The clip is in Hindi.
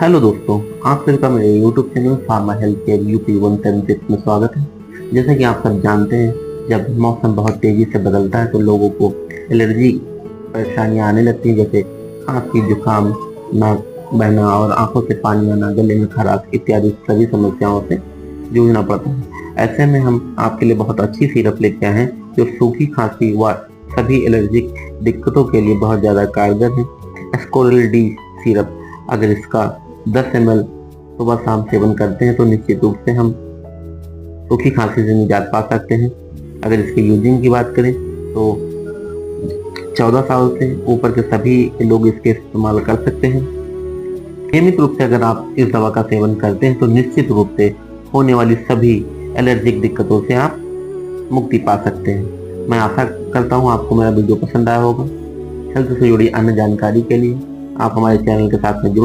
हेलो दोस्तों, आप सभी का मेरे YouTube channel pharma health care UP 176 में स्वागत है। जैसा कि आप सब जानते हैं, जब मौसम बहुत तेजी से बदलता है तो लोगों को एलर्जी परेशानियां आने लगती हैं, जैसे खांसी, जुकाम, नाक बहना और आंखों से पानी आना, गले में खराश इत्यादि सभी समस्याओं से जूझना पड़ता है। ऐसे में हम आपके लिए बहुत अच्छी सिरप लेके आए हैं जो सूखी खांसी व सभी एलर्जिक दिक्कतों के लिए बहुत ज़्यादा कारगर है। एस्कोरिल डी सिरप, अगर इसका 10 ml सुबह शाम सेवन करते हैं तो निश्चित रूप से हम सूखी खांसी से निजात पा सकते हैं। अगर इसके यूजिंग की बात करें तो 14 साल से ऊपर के सभी लोग इसके इस्तेमाल कर सकते हैं। नियमित रूप से अगर आप इस दवा का सेवन करते हैं तो निश्चित रूप से होने वाली सभी एलर्जिक दिक्कतों से आप मुक्ति पा सकते हैं। मैं आशा करता हूँ आपको मेरा वीडियो पसंद आया होगा। हेल्थ से जुड़ी अन्य जानकारी के लिए आप हमारे चैनल के साथ में जुड़